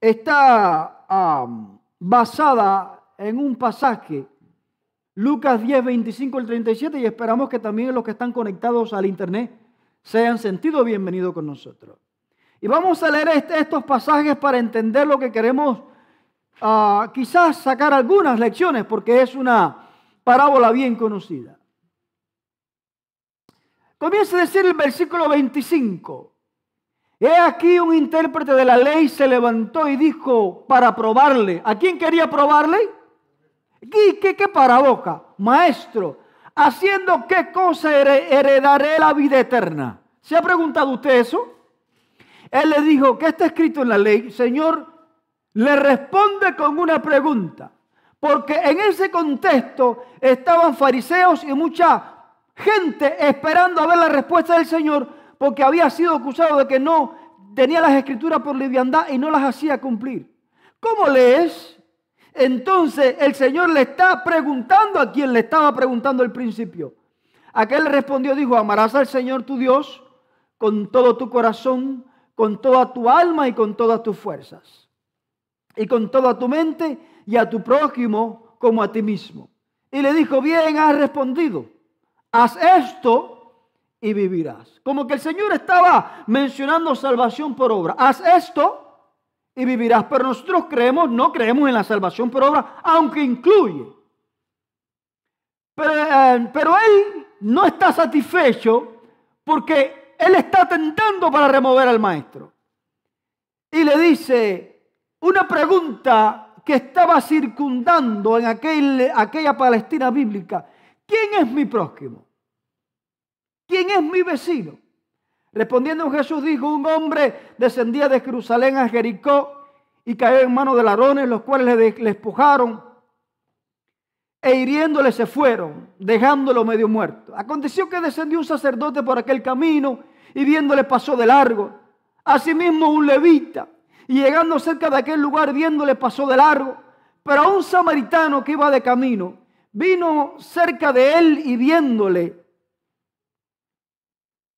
está basada en un pasaje, Lucas 10, 25 al 37, y esperamos que también los que están conectados al internet se hayan sentido bienvenidos con nosotros. Y vamos a leer estos pasajes para entender lo que queremos, quizás sacar algunas lecciones, porque es una parábola bien conocida. Comienza a decir el versículo 25. He aquí un intérprete de la ley se levantó y dijo para probarle. ¿A quién quería probarle? ¿Qué paradoja? Maestro, ¿haciendo qué cosa heredaré la vida eterna? ¿Se ha preguntado usted eso? Él le dijo, ¿qué está escrito en la ley? Señor, le responde con una pregunta. Porque en ese contexto estaban fariseos y mucha gente esperando a ver la respuesta del Señor, porque había sido acusado de que no tenía las escrituras por liviandad y no las hacía cumplir. ¿Cómo lees? Entonces el Señor le está preguntando a quien le estaba preguntando al principio. Aquel respondió, dijo, amarás al Señor tu Dios con todo tu corazón, con toda tu alma y con todas tus fuerzas, y con toda tu mente, y a tu prójimo como a ti mismo. Y le dijo, bien has respondido, haz esto y vivirás. Como que el Señor estaba mencionando salvación por obra. Haz esto y vivirás. Pero nosotros no creemos en la salvación por obra, aunque incluye. Pero Él no está satisfecho porque Él está tentando para remover al maestro. Y le dice una pregunta que estaba circundando en aquella Palestina bíblica. ¿Quién es mi prójimo? ¿Quién es mi vecino? Respondiendo Jesús dijo, un hombre descendía de Jerusalén a Jericó y cayó en manos de ladrones, los cuales le despojaron e hiriéndole se fueron, dejándolo medio muerto. Aconteció que descendió un sacerdote por aquel camino y viéndole pasó de largo. Asimismo un levita, y llegando cerca de aquel lugar viéndole pasó de largo. Pero a un samaritano que iba de camino, vino cerca de él y viéndole,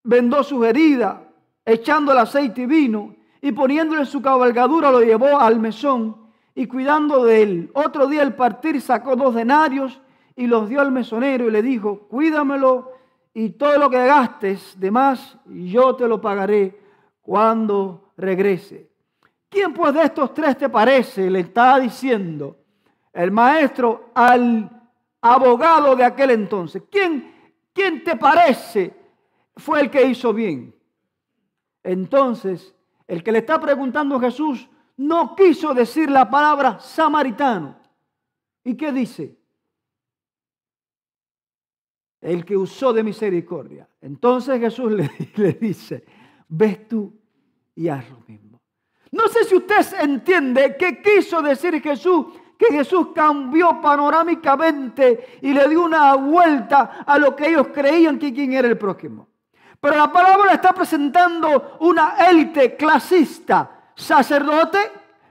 vendó sus heridas, echando el aceite y vino, y poniéndole en su cabalgadura lo llevó al mesón, y cuidando de él. Otro día al partir sacó 2 denarios y los dio al mesonero y le dijo, cuídamelo y todo lo que gastes de más yo te lo pagaré cuando regrese. ¿Quién pues de estos 3 te parece? Le está diciendo el maestro al abogado de aquel entonces. ¿Quién te parece fue el que hizo bien? Entonces, el que le está preguntando a Jesús no quiso decir la palabra samaritano. ¿Y qué dice? El que usó de misericordia. Entonces Jesús le dice, ves tú y haz lo mismo. No sé si usted entiende qué quiso decir Jesús, que Jesús cambió panorámicamente y le dio una vuelta a lo que ellos creían que quién era el prójimo. Pero la parábola está presentando una élite clasista, sacerdote,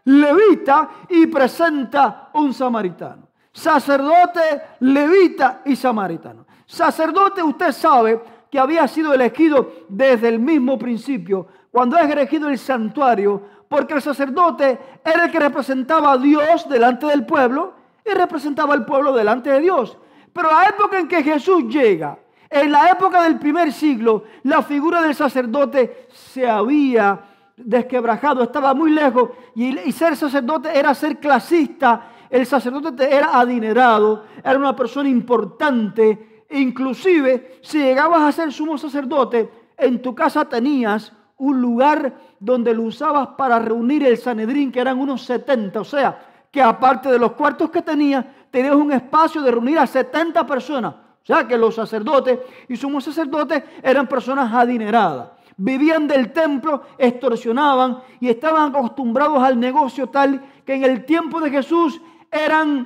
levita, y presenta un samaritano. Sacerdote, levita y samaritano. Sacerdote, usted sabe que había sido elegido desde el mismo principio, cuando es elegido el santuario, porque el sacerdote era el que representaba a Dios delante del pueblo y representaba al pueblo delante de Dios. Pero la época en que Jesús llega, en la época del primer siglo, la figura del sacerdote se había desquebrajado, estaba muy lejos, y ser sacerdote era ser clasista. El sacerdote era adinerado, era una persona importante. Inclusive, si llegabas a ser sumo sacerdote, en tu casa tenías un lugar donde lo usabas para reunir el Sanedrín, que eran unos 70, o sea, que aparte de los cuartos que tenías un espacio de reunir a 70 personas. O sea, que los sacerdotes y sumos sacerdotes eran personas adineradas. Vivían del templo, extorsionaban y estaban acostumbrados al negocio tal que en el tiempo de Jesús era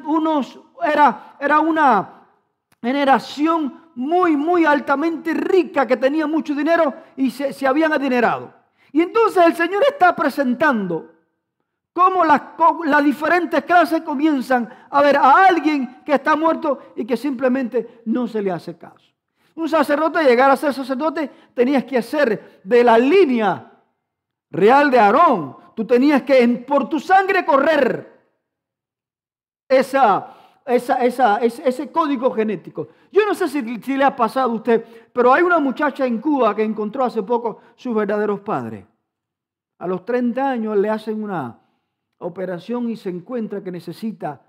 una generación muy altamente rica que tenía mucho dinero y se habían adinerado. Y entonces el Señor está presentando cómo las diferentes clases comienzan a ver a alguien que está muerto y que simplemente no se le hace caso. Un sacerdote, llegar a ser sacerdote, tenías que ser de la línea real de Aarón. tú tenías que por tu sangre correr ese código genético. Yo no sé si le ha pasado a usted, pero hay una muchacha en Cuba que encontró hace poco sus verdaderos padres. A los 30 años le hacen una operación y se encuentra que necesita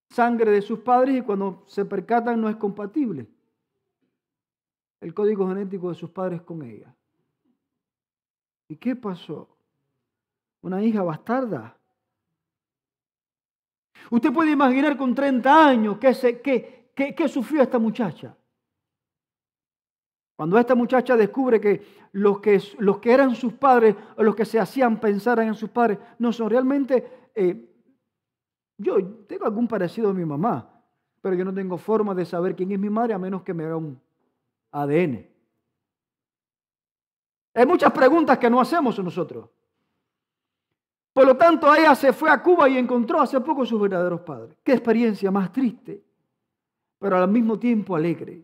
sangre de sus padres y cuando se percatan no es compatible el código genético de sus padres con ella. ¿Y qué pasó? Una hija bastarda. Usted puede imaginar con 30 años qué sufrió esta muchacha. Cuando esta muchacha descubre que los que eran sus padres o los que se hacían pensar en sus padres no son realmente... yo tengo algún parecido a mi mamá, pero yo no tengo forma de saber quién es mi madre a menos que me haga un ADN. Hay muchas preguntas que no hacemos nosotros. Por lo tanto, ella se fue a Cuba y encontró hace poco sus verdaderos padres. Qué experiencia más triste, pero al mismo tiempo alegre.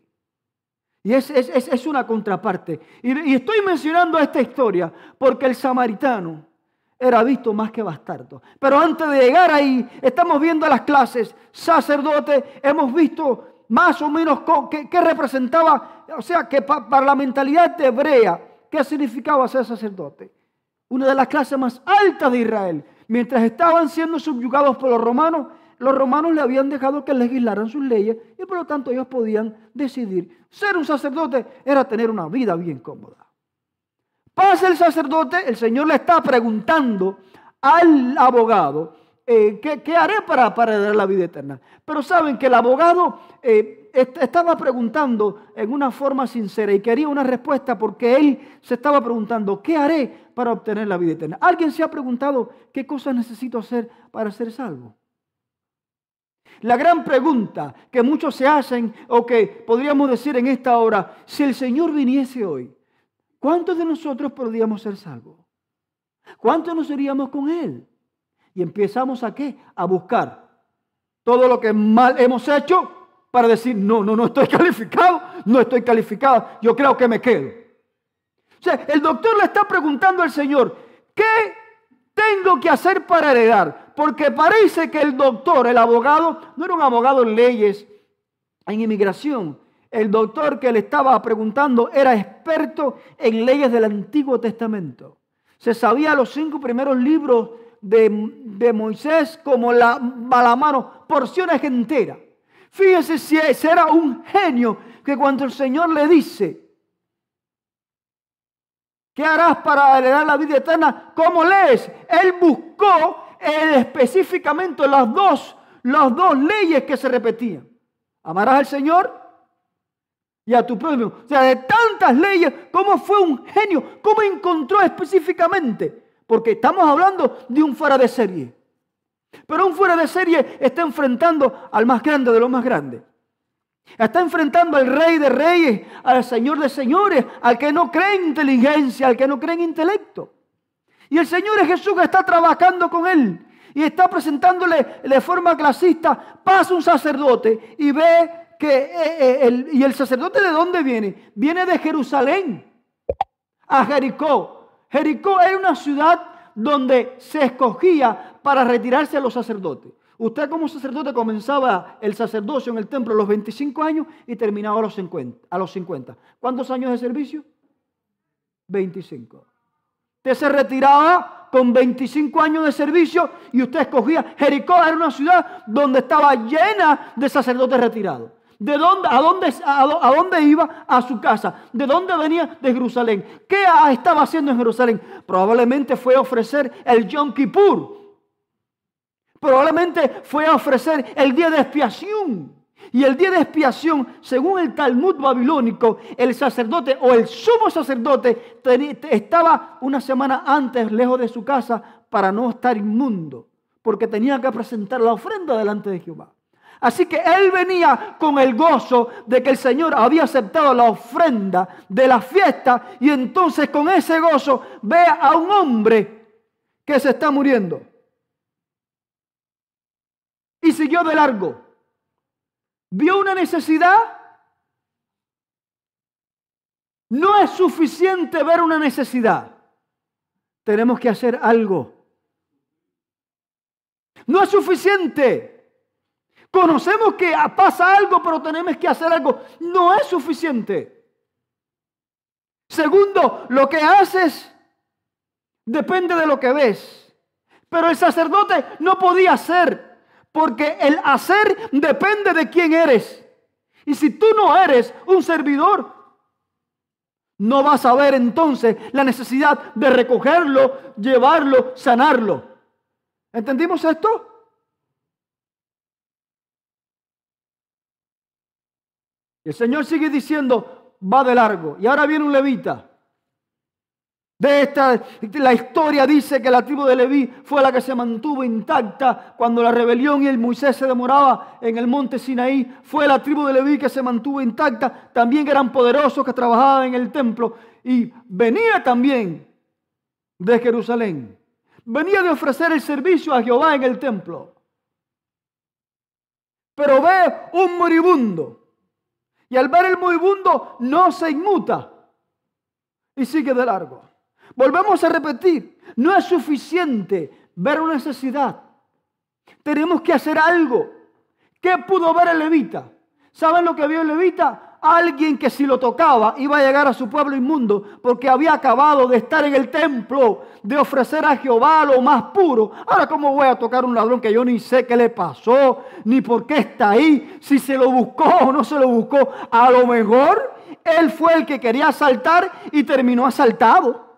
Y es una contraparte. Y estoy mencionando esta historia porque el samaritano era visto más que bastardo. Pero antes de llegar ahí, estamos viendo las clases, sacerdote, hemos visto más o menos qué representaba, o sea, que para la mentalidad hebrea, qué significaba ser sacerdote. Una de las clases más altas de Israel. Mientras estaban siendo subyugados por los romanos le habían dejado que legislaran sus leyes y por lo tanto ellos podían decidir. Ser un sacerdote era tener una vida bien cómoda. Pasa el sacerdote, el Señor le está preguntando al abogado, ¿qué haré para heredar la vida eterna? Pero saben que el abogado estaba preguntando en una forma sincera y quería una respuesta porque él se estaba preguntando, ¿qué haré para obtener la vida eterna? ¿Alguien se ha preguntado qué cosas necesito hacer para ser salvo? La gran pregunta que muchos se hacen, o que podríamos decir en esta hora, si el Señor viniese hoy, ¿cuántos de nosotros podríamos ser salvos? ¿Cuántos nos iríamos con Él? Y empezamos ¿a qué? A buscar todo lo que mal hemos hecho para decir, no estoy calificado, no estoy calificado, yo creo que me quedo. O sea, el doctor le está preguntando al Señor, ¿qué tengo que hacer para heredar? Porque parece que el doctor, el abogado, no era un abogado en leyes, en inmigración. El doctor que le estaba preguntando era experto en leyes del Antiguo Testamento. Se sabía los 5 primeros libros de Moisés como la mano, porciones enteras. Fíjese si ese era un genio que cuando el Señor le dice, ¿qué harás para heredar la vida eterna? ¿Cómo lees? Él buscó específicamente las dos leyes que se repetían. Amarás al Señor y a tu prójimo. O sea, de tantas leyes, ¿cómo fue un genio? ¿Cómo encontró específicamente? Porque estamos hablando de un fuera de serie. Pero un fuera de serie está enfrentando al más grande de los más grandes. Está enfrentando al Rey de Reyes, al Señor de Señores, al que no cree en inteligencia, al que no cree en intelecto. Y el Señor Jesús está trabajando con él y está presentándole de forma clasista. Pasa un sacerdote y ve que ¿y el sacerdote de dónde viene? Viene de Jerusalén a Jericó. Jericó era una ciudad donde se escogía para retirarse a los sacerdotes. Usted como sacerdote comenzaba el sacerdocio en el templo a los 25 años y terminaba a los 50. ¿Cuántos años de servicio? 25. Usted se retiraba con 25 años de servicio y usted escogía. Jericó era una ciudad donde estaba llena de sacerdotes retirados. ¿De dónde, a dónde iba? A su casa. ¿De dónde venía? De Jerusalén. ¿Qué estaba haciendo en Jerusalén? Probablemente fue a ofrecer el Yom Kippur. Probablemente fue a ofrecer el día de expiación. Y el día de expiación, según el Talmud babilónico, el sacerdote o el sumo sacerdote estaba una semana antes lejos de su casa para no estar inmundo, porque tenía que presentar la ofrenda delante de Jehová. Así que él venía con el gozo de que el Señor había aceptado la ofrenda de la fiesta y entonces con ese gozo ve a un hombre que se está muriendo. Y siguió de largo. Vio una necesidad No es suficiente ver una necesidad. Tenemos que hacer algo. No es suficiente. Conocemos que pasa algo, pero tenemos que hacer algo. No es suficiente. Segundo, lo que haces depende de lo que ves. Pero el sacerdote no podía hacer, porque el hacer depende de quién eres. Y si tú no eres un servidor, no vas a ver entonces la necesidad de recogerlo, llevarlo, sanarlo. ¿Entendimos esto? El Señor sigue diciendo, va de largo. Y ahora viene un levita. La historia dice que la tribu de Leví fue la que se mantuvo intacta cuando la rebelión y el Moisés se demoraba en el monte Sinaí. Fue la tribu de Leví que se mantuvo intacta. También eran poderosos que trabajaban en el templo. Y venía también de Jerusalén. Venía de ofrecer el servicio a Jehová en el templo. Pero ve un moribundo. Y al ver el moribundo no se inmuta. Y sigue de largo. Volvemos a repetir, no es suficiente ver una necesidad. Tenemos que hacer algo. ¿Qué pudo ver el levita? ¿Saben lo que vio el levita? Alguien que si lo tocaba iba a llegar a su pueblo inmundo porque había acabado de estar en el templo, de ofrecer a Jehová lo más puro. Ahora, ¿cómo voy a tocar a un ladrón que yo ni sé qué le pasó, ni por qué está ahí, si se lo buscó o no se lo buscó? A lo mejor él fue el que quería asaltar y terminó asaltado.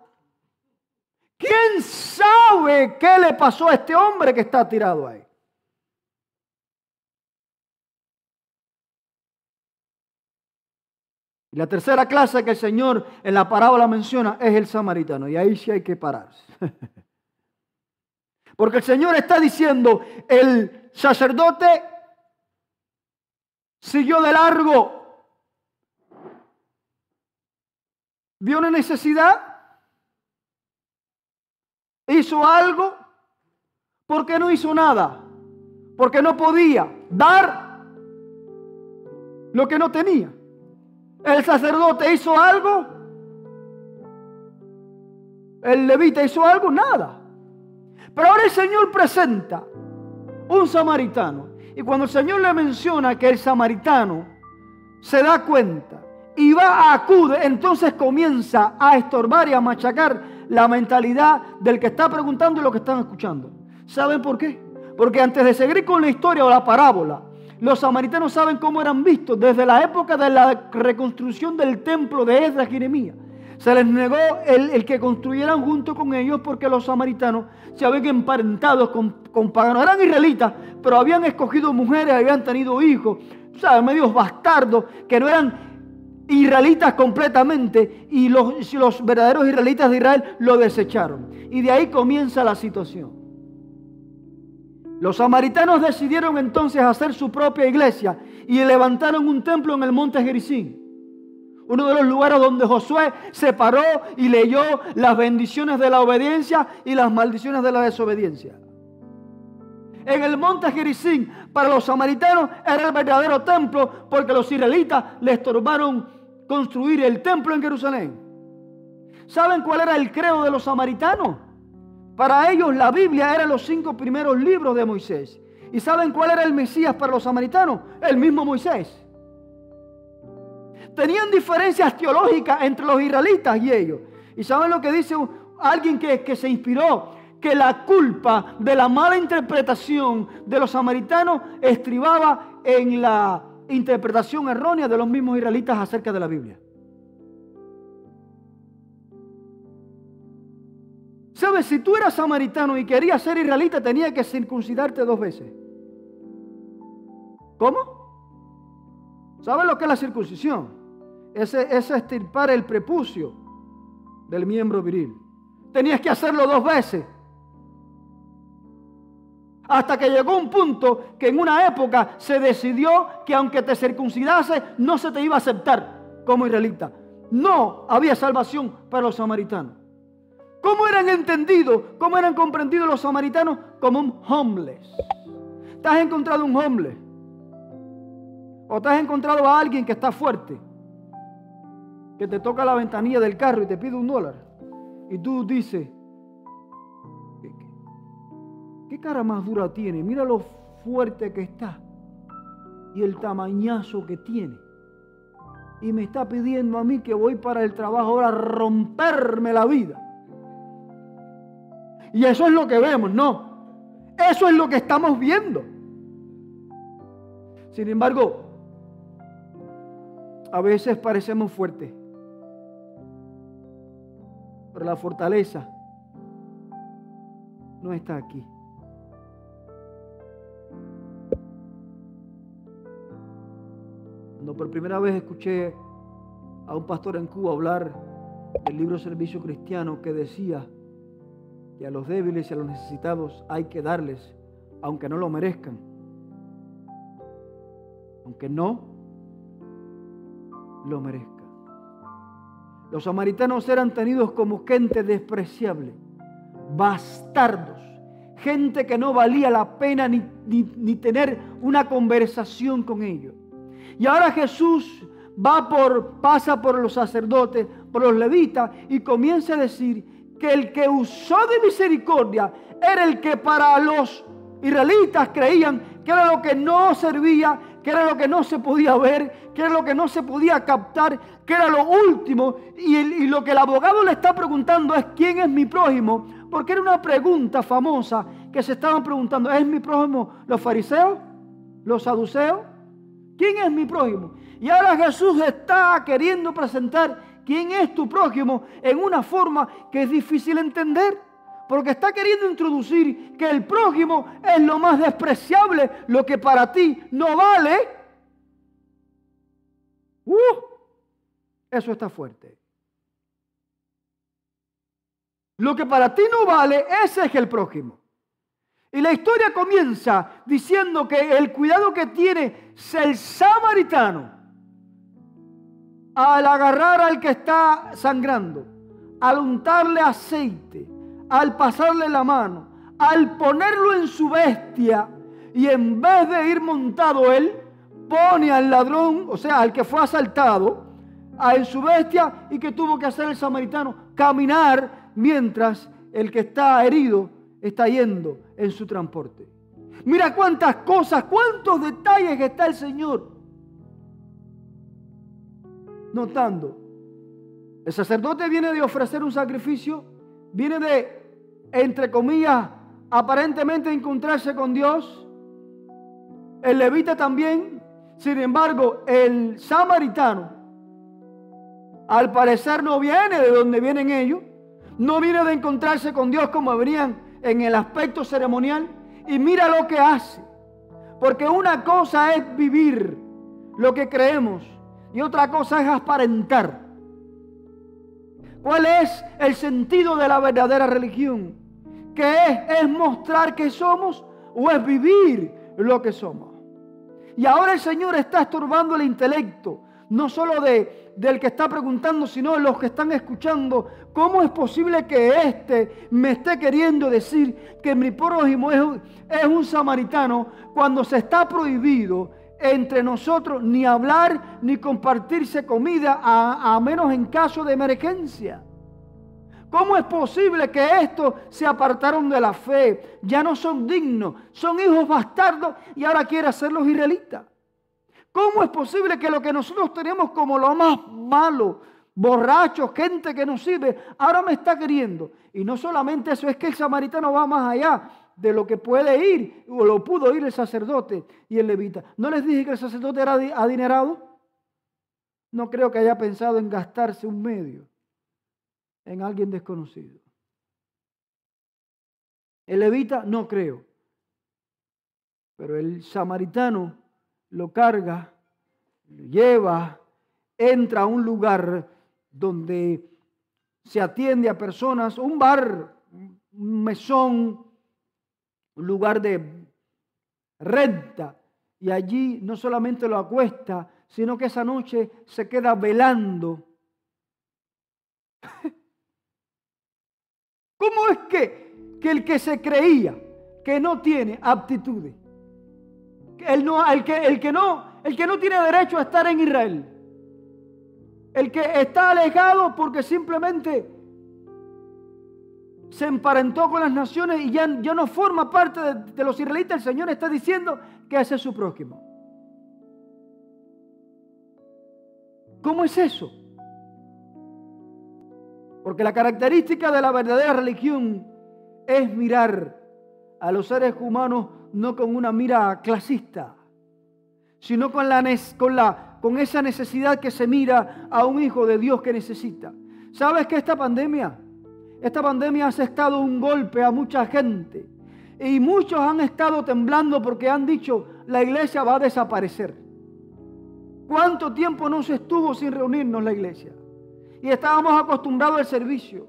¿Quién sabe qué le pasó a este hombre que está tirado ahí? Y la tercera clase que el Señor en la parábola menciona es el samaritano. Y ahí sí hay que pararse. Porque el Señor está diciendo, el sacerdote siguió de largo. Vio una necesidad. Hizo algo. ¿Por qué no hizo nada? Porque no podía dar lo que no tenía. El sacerdote hizo algo. El levita hizo algo, nada. Pero ahora el Señor presenta un samaritano. Y cuando el Señor le menciona que el samaritano se da cuenta y acude, entonces comienza a estorbar y a machacar la mentalidad del que está preguntando y lo que están escuchando. ¿Saben por qué? Porque antes de seguir con la historia o la parábola, los samaritanos saben cómo eran vistos desde la época de la reconstrucción del templo de Esdras y Nehemías. Se les negó el que construyeran junto con ellos porque los samaritanos se habían emparentado con paganos. Eran israelitas, pero habían escogido mujeres, habían tenido hijos, ¿sabes? Medios bastardos que no eran israelitas completamente, y los verdaderos israelitas de Israel lo desecharon. Y de ahí comienza la situación. Los samaritanos decidieron entonces hacer su propia iglesia y levantaron un templo en el monte Gerizim, uno de los lugares donde Josué se paró y leyó las bendiciones de la obediencia y las maldiciones de la desobediencia. En el monte Gerizim, para los samaritanos era el verdadero templo, porque los israelitas le estorbaron construir el templo en Jerusalén. ¿Saben cuál era el credo de los samaritanos? Para ellos la Biblia eran los 5 primeros libros de Moisés. ¿Y saben cuál era el Mesías para los samaritanos? El mismo Moisés. Tenían diferencias teológicas entre los israelitas y ellos. ¿Y saben lo que dice alguien que se inspiró? Que la culpa de la mala interpretación de los samaritanos estribaba en la interpretación errónea de los mismos israelitas acerca de la Biblia. ¿Sabes? Si tú eras samaritano y querías ser israelita, tenías que circuncidarte 2 veces. ¿Cómo? ¿Sabes lo que es la circuncisión? Es extirpar el prepucio del miembro viril. Tenías que hacerlo 2 veces. Hasta que llegó un punto que en una época se decidió que aunque te circuncidase, no se te iba a aceptar como israelita. No había salvación para los samaritanos. ¿Cómo eran entendidos? ¿Cómo eran comprendidos los samaritanos? Como un homeless. ¿Te has encontrado un homeless? ¿O te has encontrado a alguien que está fuerte, que te toca la ventanilla del carro y te pide $1. Y tú dices, ¿qué cara más dura tiene? Mira lo fuerte que está y el tamañazo que tiene. Y me está pidiendo a mí que voy para el trabajo ahora a romperme la vida. Y eso es lo que vemos, no. Eso es lo que estamos viendo. Sin embargo, a veces parecemos fuertes, pero la fortaleza no está aquí. Cuando por primera vez escuché a un pastor en Cuba hablar del libro Servicio Cristiano, que decía que a los débiles y a los necesitados hay que darles, aunque no lo merezcan, aunque no lo merezcan. Los samaritanos eran tenidos como gente despreciable, bastardos, gente que no valía la pena ni tener una conversación con ellos. Y ahora Jesús pasa por los sacerdotes, por los levitas, y comienza a decir que el que usó de misericordia era el que para los israelitas creían que era lo que no servía, que era lo que no se podía ver, que era lo que no se podía captar, que era lo último. Y lo que el abogado le está preguntando es: ¿quién es mi prójimo? Porque era una pregunta famosa que se estaban preguntando: ¿es mi prójimo los fariseos? ¿Los saduceos? ¿Quién es mi prójimo? Y ahora Jesús está queriendo presentar quién es tu prójimo en una forma que es difícil entender, porque está queriendo introducir que el prójimo es lo más despreciable, lo que para ti no vale. Eso está fuerte. Lo que para ti no vale, ese es el prójimo. Y la historia comienza diciendo que el cuidado que tiene el samaritano al agarrar al que está sangrando, al untarle aceite, al pasarle la mano, al ponerlo en su bestia, y en vez de ir montado él, pone al ladrón, o sea, al que fue asaltado, en su bestia. ¿Y qué tuvo que hacer el samaritano? Caminar mientras el que está herido está yendo en su transporte. Mira cuántas cosas, cuántos detalles está el Señor notando. El sacerdote viene de ofrecer un sacrificio, viene de, entre comillas, aparentemente encontrarse con Dios. El levita también. Sin embargo, el samaritano, al parecer, no viene de donde vienen ellos, no viene de encontrarse con Dios como venían en el aspecto ceremonial. Y mira lo que hace, porque una cosa es vivir lo que creemos y otra cosa es aparentar. ¿Cuál es el sentido de la verdadera religión? ¿Qué es mostrar que somos o es vivir lo que somos? Y ahora el Señor está estorbando el intelecto, no solo del que está preguntando, sino de los que están escuchando. ¿Cómo es posible que éste me esté queriendo decir que mi prójimo es un samaritano, cuando se está prohibido entre nosotros ni hablar ni compartirse comida, a menos en caso de emergencia? ¿Cómo es posible que estos se apartaron de la fe? Ya no son dignos, son hijos bastardos y ahora quiere hacerlos israelitas. ¿Cómo es posible que lo que nosotros tenemos como lo más malo, borrachos, gente que nos sirve, ahora me está queriendo? Y no solamente eso, es que el samaritano va más allá de lo que puede ir o lo pudo ir el sacerdote y el levita. ¿No les dije que el sacerdote era adinerado? No creo que haya pensado en gastarse un medio en alguien desconocido. El levita no creo, pero el samaritano lo carga, lo lleva, entra a un lugar donde se atiende a personas, un bar, un mesón, un lugar de renta, y allí no solamente lo acuesta, sino que esa noche se queda velando. ¿Cómo es que el que se creía que no tiene aptitudes, el que no tiene derecho a estar en Israel, El que está alejado porque simplemente se emparentó con las naciones y ya no forma parte de los israelitas. El Señor está diciendo que ese es su prójimo. ¿Cómo es eso? Porque la característica de la verdadera religión es mirar a los seres humanos no con una mira clasista, sino con esa necesidad que se mira a un hijo de Dios que necesita. ¿Sabes que esta pandemia ha asestado un golpe a mucha gente? Y muchos han estado temblando porque han dicho, la iglesia va a desaparecer. ¿Cuánto tiempo no se estuvo sin reunirnos la iglesia? Y estábamos acostumbrados al servicio.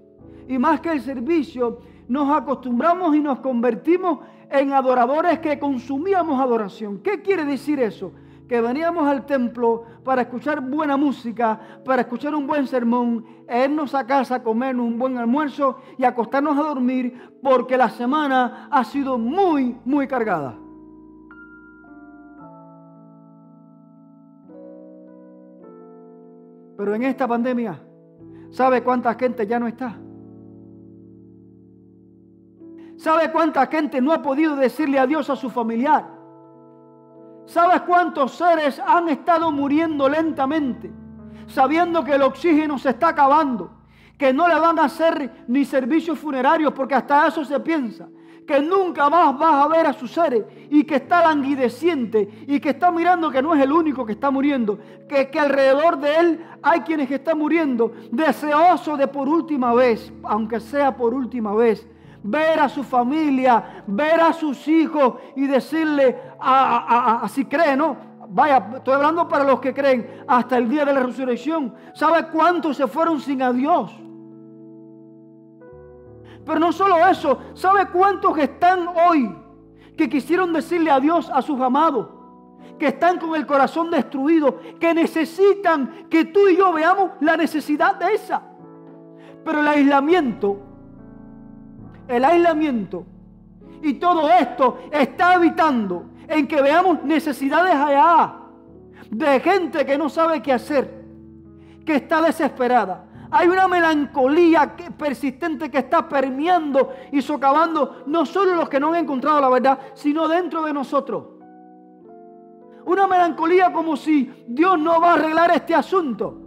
Y más que el servicio, nos acostumbramos y nos convertimos en adoradores que consumíamos adoración. ¿Qué quiere decir eso? Que veníamos al templo para escuchar buena música, para escuchar un buen sermón, irnos a casa a comer un buen almuerzo y acostarnos a dormir porque la semana ha sido muy, muy cargada. Pero en esta pandemia, ¿sabe cuánta gente ya no está? ¿Sabe cuánta gente no ha podido decirle adiós a su familiar? ¿Sabes cuántos seres han estado muriendo lentamente, sabiendo que el oxígeno se está acabando, que no le van a hacer ni servicios funerarios porque hasta eso se piensa, que nunca más vas a ver a sus seres y que está languideciente y que está mirando que no es el único que está muriendo, que alrededor de él hay quienes están muriendo, deseoso de por última vez, aunque sea por última vez, ver a su familia, ver a sus hijos y decirle, si cree, ¿no? Vaya, estoy hablando para los que creen, hasta el día de la resurrección. ¿Sabe cuántos se fueron sin adiós? Pero no solo eso, ¿sabe cuántos están hoy que quisieron decirle adiós a sus amados? Que están con el corazón destruido, que necesitan que tú y yo veamos la necesidad de esa. Pero el aislamiento y todo esto está evitando en que veamos necesidades allá de gente que no sabe qué hacer, que está desesperada. Hay una melancolía persistente que está permeando y socavando no solo los que no han encontrado la verdad, sino dentro de nosotros. Una melancolía como si Dios no va a arreglar este asunto.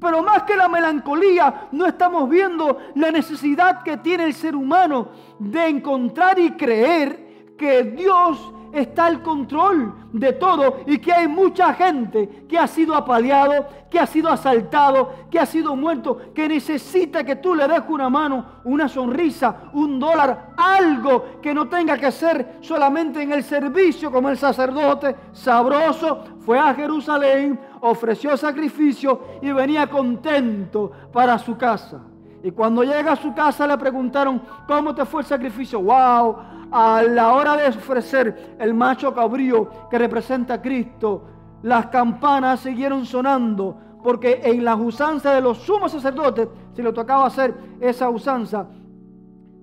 Pero más que la melancolía, no estamos viendo la necesidad que tiene el ser humano de encontrar y creer que Dios está al control de todo y que hay mucha gente que ha sido apaleado, que ha sido asaltado, que ha sido muerto, que necesita que tú le des una mano, una sonrisa, $1, algo que no tenga que ser solamente en el servicio, como el sacerdote sabroso fue a Jerusalén, ofreció sacrificio y venía contento para su casa. Y cuando llega a su casa le preguntaron, ¿cómo te fue el sacrificio? ¡Wow! A la hora de ofrecer el macho cabrío que representa a Cristo, las campanas siguieron sonando, porque en la usanza de los sumos sacerdotes, si le tocaba hacer esa usanza,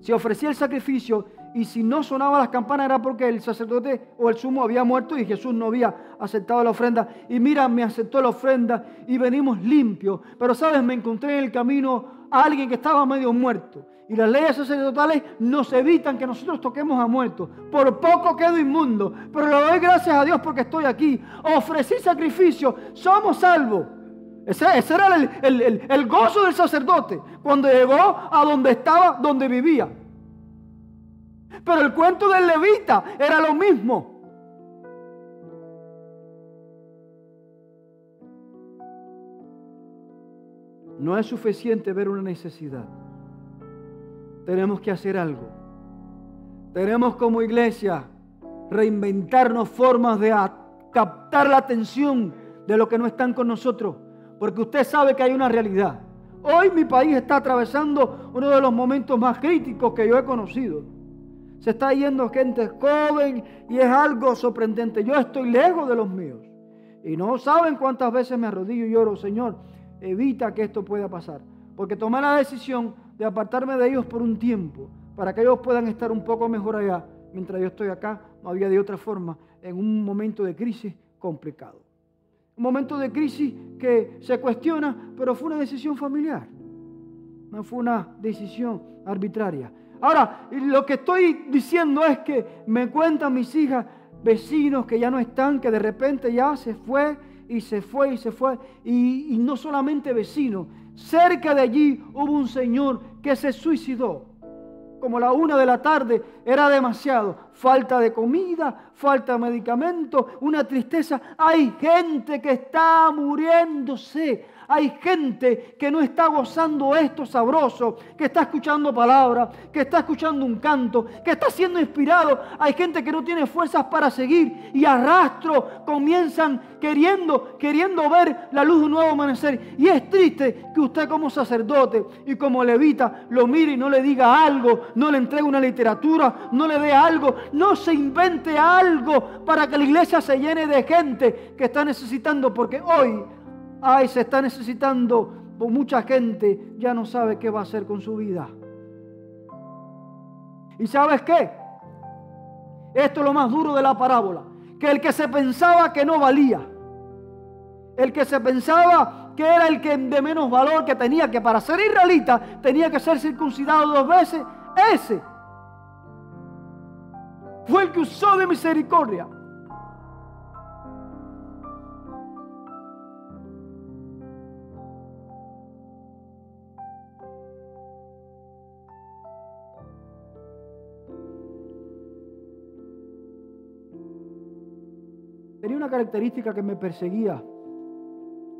se ofrecía el sacrificio y si no sonaban las campanas era porque el sacerdote o el sumo había muerto y Jesús no había aceptado la ofrenda. Y mira, me aceptó la ofrenda y venimos limpios. Pero sabes, me encontré en el camino a alguien que estaba medio muerto. Y las leyes sacerdotales nos evitan que nosotros toquemos a muertos. Por poco quedo inmundo, pero le doy gracias a Dios porque estoy aquí. Ofrecí sacrificio, somos salvos. Ese era el gozo del sacerdote cuando llegó a donde estaba, donde vivía. Pero el cuento del levita era lo mismo. No es suficiente ver una necesidad. Tenemos que hacer algo. Tenemos como iglesia reinventarnos formas de captar la atención de los que no están con nosotros. Porque usted sabe que hay una realidad. Hoy mi país está atravesando uno de los momentos más críticos que yo he conocido. Se está yendo gente joven y es algo sorprendente. Yo estoy lejos de los míos. Y no saben cuántas veces me arrodillo y lloro, Señor, evita que esto pueda pasar. Porque tomé la decisión de apartarme de ellos por un tiempo, para que ellos puedan estar un poco mejor allá, mientras yo estoy acá. No había de otra forma, en un momento de crisis complicado. un momento de crisis que se cuestiona, pero fue una decisión familiar. No fue una decisión arbitraria. Ahora, lo que estoy diciendo es que me cuentan mis hijas, vecinos que ya no están, que de repente ya se fue y se fue y se fue. Y no solamente vecinos, cerca de allí hubo un señor que se suicidó. Como la 1 de la tarde era demasiado. Falta de comida, falta de medicamentos, una tristeza. Hay gente que está muriéndose. Hay gente que no está gozando esto sabroso, que está escuchando palabras, que está escuchando un canto, que está siendo inspirado. Hay gente que no tiene fuerzas para seguir y a rastro comienzan queriendo ver la luz de un nuevo amanecer. Y es triste que usted como sacerdote y como levita lo mire y no le diga algo, no le entregue una literatura, no le dé algo, no se invente algo para que la iglesia se llene de gente que está necesitando, porque hoy se está necesitando, pues mucha gente ya no sabe qué va a hacer con su vida. ¿Y sabes qué? Esto es lo más duro de la parábola, que el que se pensaba que no valía, el que se pensaba que era el que de menos valor, que tenía que para ser israelita tenía que ser circuncidado 2 veces, ese fue el que usó de misericordia. Tenía una característica que me perseguía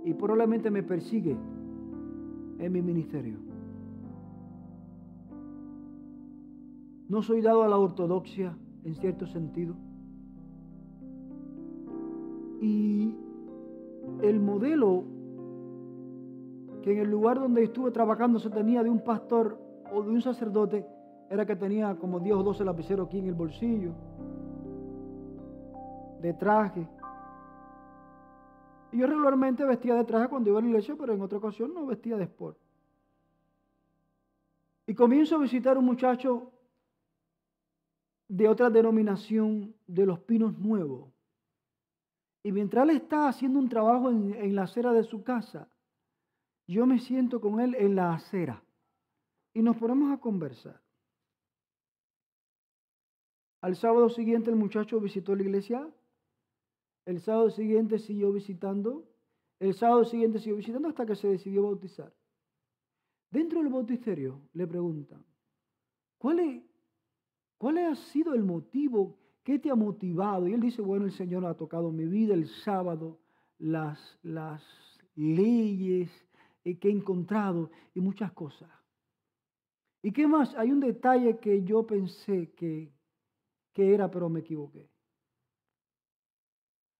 y probablemente me persigue en mi ministerio. No soy dado a la ortodoxia en cierto sentido. Y el modelo que en el lugar donde estuve trabajando se tenía de un pastor o de un sacerdote era que tenía como 10 o 12 lapiceros aquí en el bolsillo, de traje. Y yo regularmente vestía de traje cuando iba a la iglesia, pero en otra ocasión no vestía de sport. Y comienzo a visitar a un muchacho de otra denominación, de los Pinos Nuevos. Y mientras él está haciendo un trabajo en la acera de su casa, yo me siento con él en la acera y nos ponemos a conversar. Al sábado siguiente el muchacho visitó la iglesia. El sábado siguiente siguió visitando. El sábado siguiente siguió visitando hasta que se decidió bautizar. Dentro del bautisterio le preguntan, ¿cuál ha sido el motivo? ¿Qué te ha motivado? Y él dice, bueno, el Señor ha tocado mi vida, el sábado, las leyes que he encontrado y muchas cosas. ¿Y qué más? Hay un detalle que yo pensé que era, pero me equivoqué.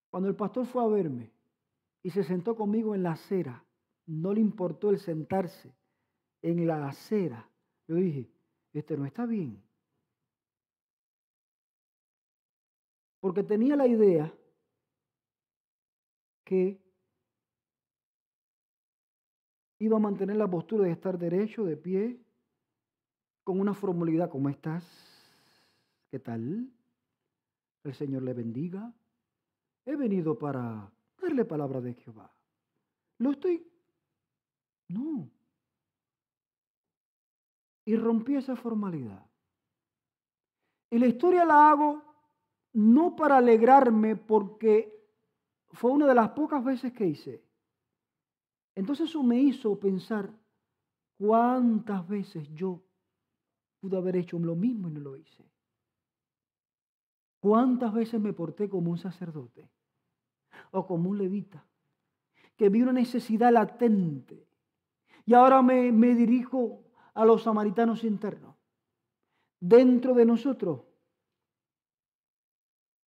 Cuando el pastor fue a verme y se sentó conmigo en la acera, no le importó el sentarse en la acera. Yo dije, no está bien. Porque tenía la idea que iba a mantener la postura de estar derecho, de pie, con una formalidad. ¿Cómo estás? ¿Qué tal? El Señor le bendiga. He venido para darle palabra de Jehová. No. Y rompí esa formalidad. Y la historia la hago no para alegrarme, porque fue una de las pocas veces que hice. Entonces eso me hizo pensar cuántas veces yo pude haber hecho lo mismo y no lo hice. ¿Cuántas veces me porté como un sacerdote o como un levita que vi una necesidad latente y ahora me dirijo a los samaritanos internos? Dentro de nosotros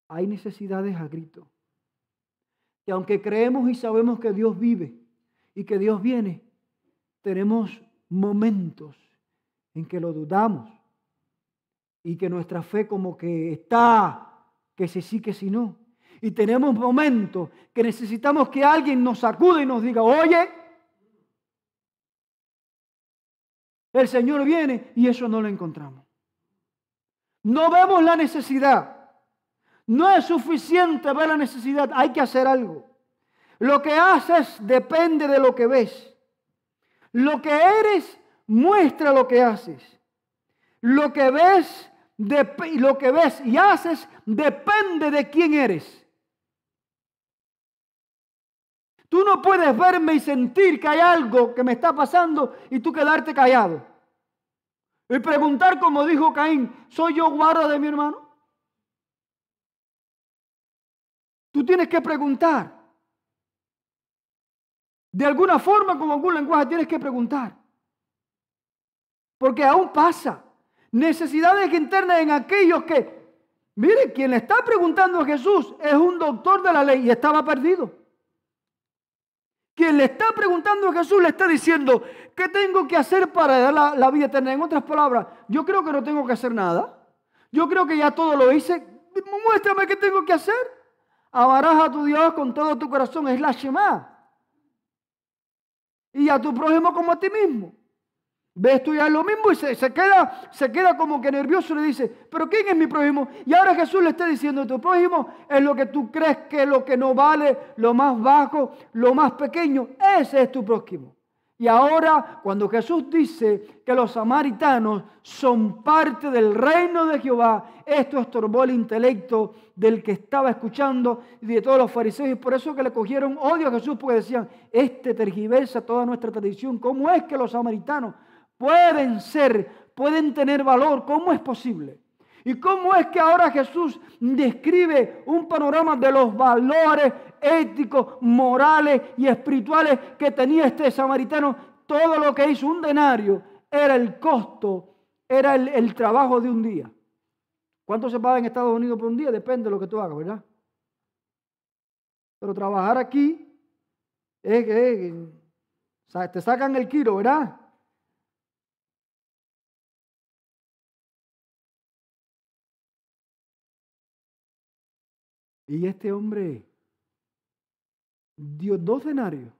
hay necesidades a grito. Y aunque creemos y sabemos que Dios vive y que Dios viene, tenemos momentos en que lo dudamos y que nuestra fe como que está, que sí, que sí, no. Y tenemos momentos que necesitamos que alguien nos sacude y nos diga, oye, el Señor viene, y eso no lo encontramos. No vemos la necesidad. No es suficiente ver la necesidad, hay que hacer algo. Lo que haces depende de lo que ves. Lo que eres muestra lo que haces. Lo que ves y haces depende de quién eres. Tú no puedes verme y sentir que hay algo que me está pasando y tú quedarte callado. Y preguntar, como dijo Caín, ¿soy yo guarda de mi hermano? Tú tienes que preguntar. De alguna forma, con algún lenguaje, tienes que preguntar. Porque aún pasa. Necesidades internas en aquellos que, mire, quien le está preguntando a Jesús es un doctor de la ley y estaba perdido. Quien le está preguntando a Jesús le está diciendo, ¿qué tengo que hacer para dar la vida eterna? En otras palabras, yo creo que no tengo que hacer nada. Yo creo que ya todo lo hice. Muéstrame qué tengo que hacer. Amarás a tu Dios con todo tu corazón. Es la Shema. Y a tu prójimo como a ti mismo. Ves tú ya lo mismo y se queda como que nervioso y le dice, ¿pero quién es mi prójimo? Y ahora Jesús le está diciendo, tu prójimo es lo que tú crees que es lo que no vale, lo más bajo, lo más pequeño. Ese es tu prójimo. Y ahora cuando Jesús dice que los samaritanos son parte del reino de Jehová, esto estorbó el intelecto del que estaba escuchando y de todos los fariseos. Y por eso que le cogieron odio a Jesús, porque decían, este tergiversa toda nuestra tradición. ¿Cómo es que los samaritanos pueden tener valor? ¿Cómo es posible? ¿Y cómo es que ahora Jesús describe un panorama de los valores éticos, morales y espirituales que tenía este samaritano? Todo lo que hizo, un denario, era el costo, era el trabajo de un día. ¿Cuánto se paga en Estados Unidos por un día? Depende de lo que tú hagas, ¿verdad? Pero trabajar aquí es que te sacan el kilo, ¿verdad? Y este hombre dio 2 denarios,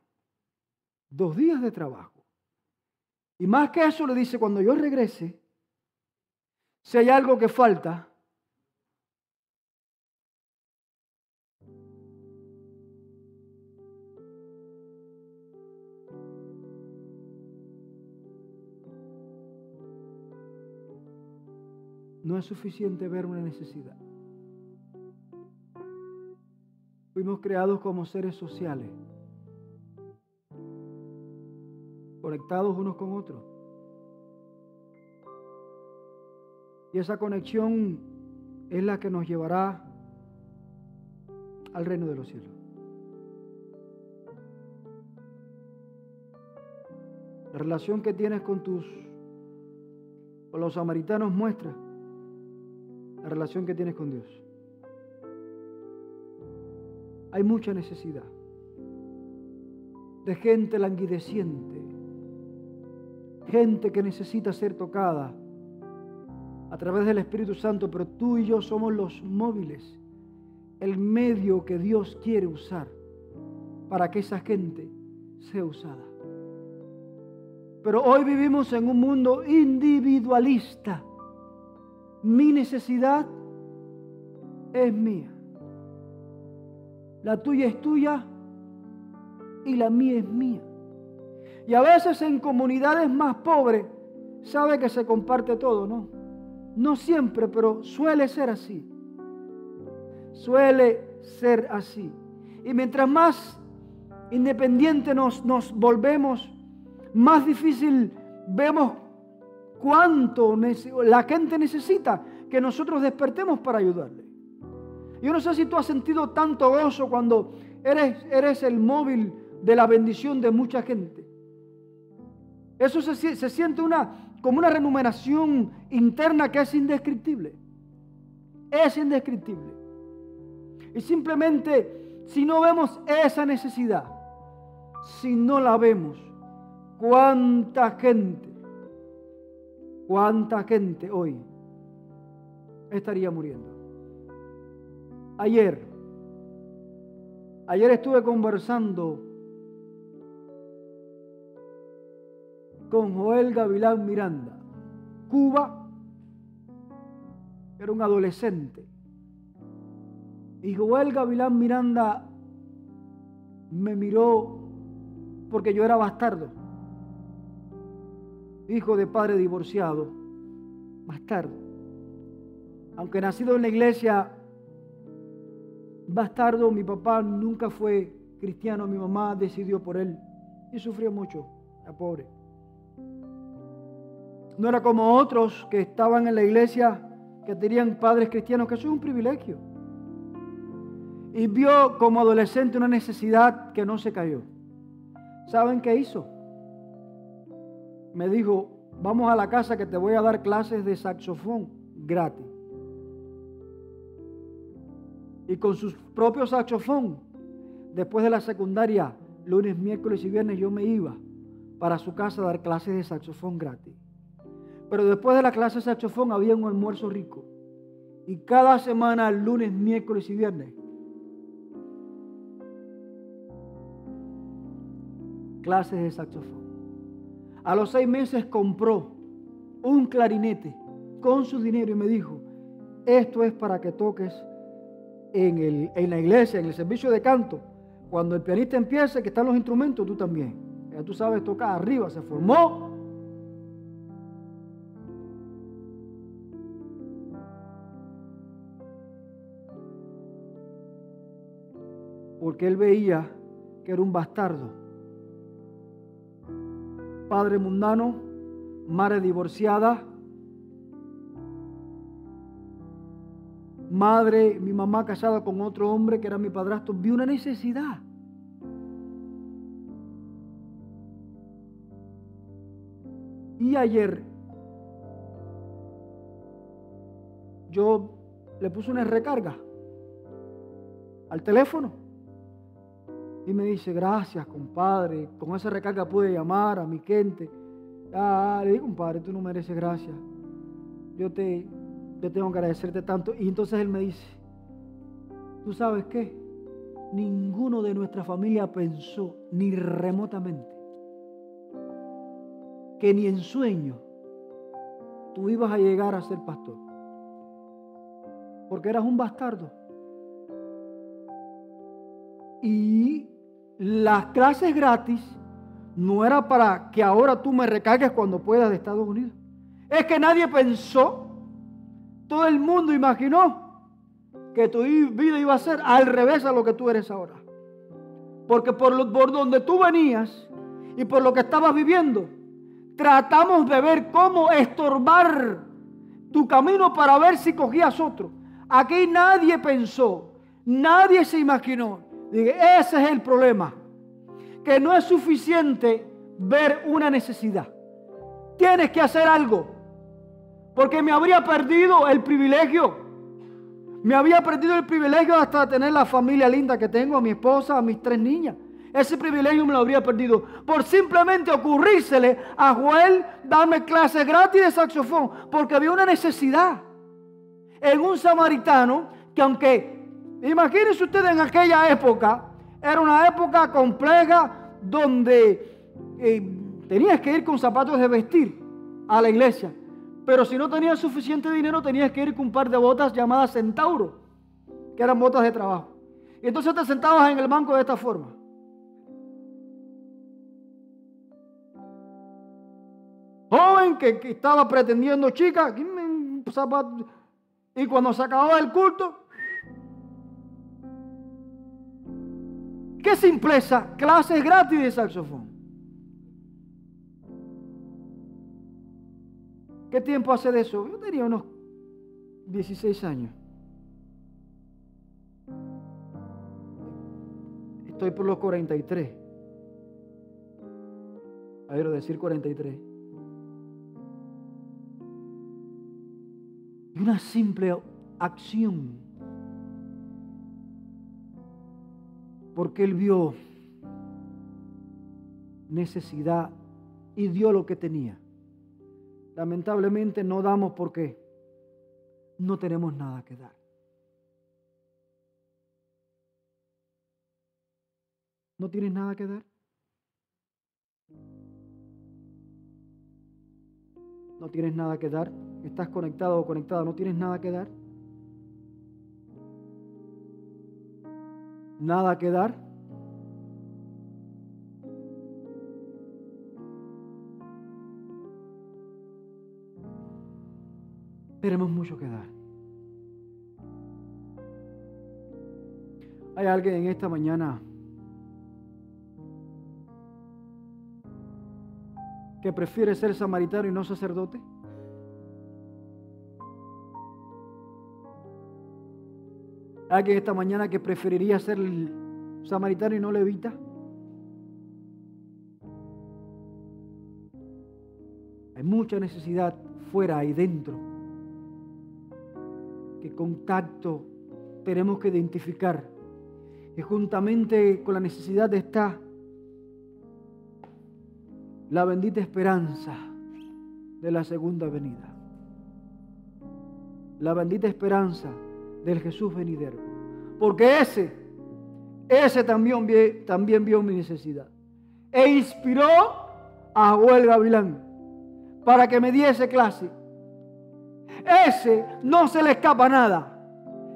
2 días de trabajo. Y más que eso le dice, cuando yo regrese, si hay algo que falta, no es suficiente ver una necesidad. Fuimos creados como seres sociales, conectados unos con otros. Y esa conexión es la que nos llevará al reino de los cielos. La relación que tienes con los samaritanos muestra la relación que tienes con Dios. Hay mucha necesidad de gente languideciente, gente que necesita ser tocada a través del Espíritu Santo, pero tú y yo somos los móviles, el medio que Dios quiere usar para que esa gente sea usada. Pero hoy vivimos en un mundo individualista. Mi necesidad es mía. La tuya es tuya y la mía es mía. Y a veces en comunidades más pobres, sabe que se comparte todo, ¿no? No siempre, pero suele ser así. Suele ser así. Y mientras más independientes nos volvemos, más difícil vemos cuánto la gente necesita que nosotros despertemos para ayudarle. Yo no sé si tú has sentido tanto gozo cuando eres el móvil de la bendición de mucha gente. Eso se siente como una remuneración interna que es indescriptible. Es indescriptible. Y simplemente, si no vemos esa necesidad, si no la vemos, ¿cuánta gente hoy estaría muriendo? Ayer estuve conversando con Joel Gavilán Miranda, Cuba, era un adolescente. Y Joel Gavilán Miranda me miró porque yo era bastardo, hijo de padre divorciado, bastardo. Aunque nacido en la iglesia, bastardo, mi papá nunca fue cristiano, mi mamá decidió por él y sufrió mucho, la pobre. No era como otros que estaban en la iglesia, que tenían padres cristianos, que eso es un privilegio. Y vio como adolescente una necesidad que no se cayó. ¿Saben qué hizo? Me dijo, vamos a la casa que te voy a dar clases de saxofón gratis. Y con su propio saxofón, después de la secundaria, lunes, miércoles y viernes, yo me iba para su casa a dar clases de saxofón gratis. Pero después de la clase de saxofón había un almuerzo rico. Y cada semana, lunes, miércoles y viernes, clases de saxofón. A los 6 meses compró un clarinete con su dinero y me dijo, esto es para que toques en la iglesia, en el servicio de canto. Cuando el pianista empiece, que están los instrumentos, tú también. Ya tú sabes tocar arriba, se formó. Porque él veía que era un bastardo. Padre mundano, madre divorciada, madre, mi mamá casada con otro hombre que era mi padrastro. Vi una necesidad. Y ayer yo le puse una recarga al teléfono y me dice, gracias compadre, con esa recarga pude llamar a mi gente. Le dije, compadre, tú no mereces gracias, yo tengo que agradecerte tanto. Y entonces él me dice, ¿tú sabes qué? Ninguno de nuestra familia pensó ni remotamente que ni en sueño tú ibas a llegar a ser pastor, porque eras un bastardo. Y las clases gratis no era para que ahora tú me recargues cuando puedas de Estados Unidos. Es que nadie pensó, todo el mundo imaginó que tu vida iba a ser al revés a lo que tú eres ahora. Porque por donde tú venías y por lo que estabas viviendo, tratamos de ver cómo estorbar tu camino para ver si cogías otro. Aquí nadie pensó, nadie se imaginó. Dije, ese es el problema, que no es suficiente ver una necesidad. Tienes que hacer algo, porque me habría perdido el privilegio. Me había perdido el privilegio hasta tener la familia linda que tengo, a mi esposa, a mis 3 niñas. Ese privilegio me lo habría perdido por simplemente ocurrírsele a Joel darme clases gratis de saxofón, porque había una necesidad en un samaritano que, aunque, imagínense ustedes, en aquella época, era una época compleja donde tenías que ir con zapatos de vestir a la iglesia. Pero si no tenías suficiente dinero, tenías que ir con un par de botas llamadas centauro, que eran botas de trabajo. Y entonces te sentabas en el banco de esta forma. Joven que estaba pretendiendo chica, y cuando se acababa el culto, qué simpleza, clases gratis de saxofón. ¿Qué tiempo hace de eso? Yo tenía unos 16 años. Estoy por los 43. A ver, decir 43. Y una simple acción. Porque él vio necesidad y dio lo que tenía. Lamentablemente no damos porque no tenemos nada que dar. ¿No tienes nada que dar? ¿No tienes nada que dar? ¿Estás conectado o conectada? ¿No tienes nada que dar? ¿Nada que dar? tenemos mucho que dar. ¿Hay alguien en esta mañana que prefiere ser samaritano y no sacerdote? ¿Hay alguien esta mañana que preferiría ser samaritano y no levita? Hay mucha necesidad fuera y dentro. ¿Qué contacto tenemos que identificar? Y juntamente con la necesidad está la bendita esperanza de la segunda venida. La bendita esperanza del Jesús venidero. Porque ese también vio mi necesidad. E inspiró a Joel Gavilán para que me diese clase. Ese no se le escapa nada.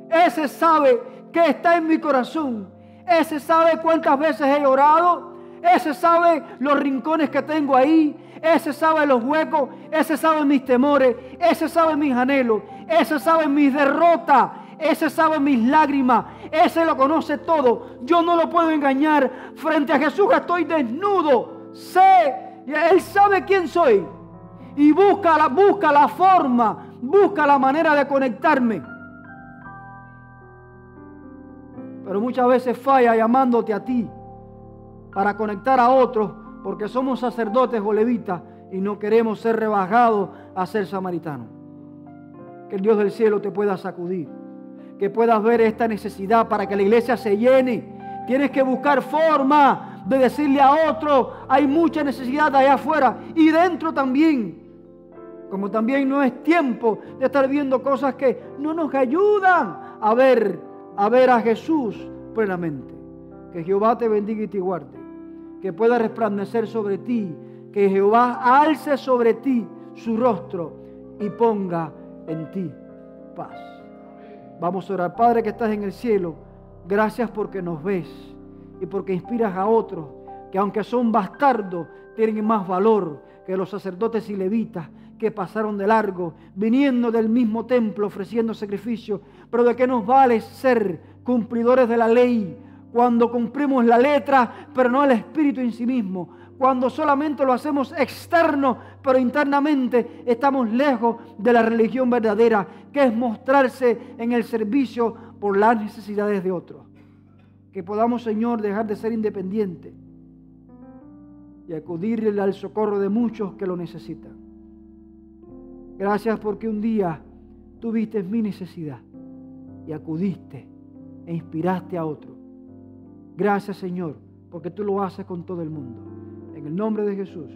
Ese sabe que está en mi corazón. Ese sabe cuántas veces he orado. Ese sabe los rincones que tengo ahí. Ese sabe los huecos. Ese sabe mis temores. Ese sabe mis anhelos. Ese sabe mis derrotas. Ese sabe mis lágrimas. Ese lo conoce todo. Yo no lo puedo engañar. Frente a Jesús estoy desnudo. Él sabe quién soy. Y busca la forma, busca la manera de conectarme. Pero muchas veces falla llamándote a ti para conectar a otros, porque somos sacerdotes o levitas y no queremos ser rebajados a ser samaritanos. Que el Dios del cielo te pueda sacudir, que puedas ver esta necesidad para que la iglesia se llene. Tienes que buscar forma de decirle a otro, hay mucha necesidad allá afuera y dentro también. Como también no es tiempo de estar viendo cosas que no nos ayudan a ver a Jesús plenamente. Que Jehová te bendiga y te guarde. Que pueda resplandecer sobre ti. Que Jehová alce sobre ti su rostro y ponga en ti paz. Vamos a orar. Padre que estás en el cielo, gracias porque nos ves y porque inspiras a otros que aunque son bastardos, tienen más valor que los sacerdotes y levitas que pasaron de largo, viniendo del mismo templo ofreciendo sacrificios. Pero ¿de qué nos vale ser cumplidores de la ley cuando cumplimos la letra, pero no el espíritu en sí mismo? Cuando solamente lo hacemos externo, pero internamente estamos lejos de la religión verdadera, que es mostrarse en el servicio por las necesidades de otros. Que podamos, Señor, dejar de ser independientes y acudir al socorro de muchos que lo necesitan. Gracias porque un día tú viste mi necesidad y acudiste e inspiraste a otro. Gracias, Señor, porque tú lo haces con todo el mundo. En el nombre de Jesús.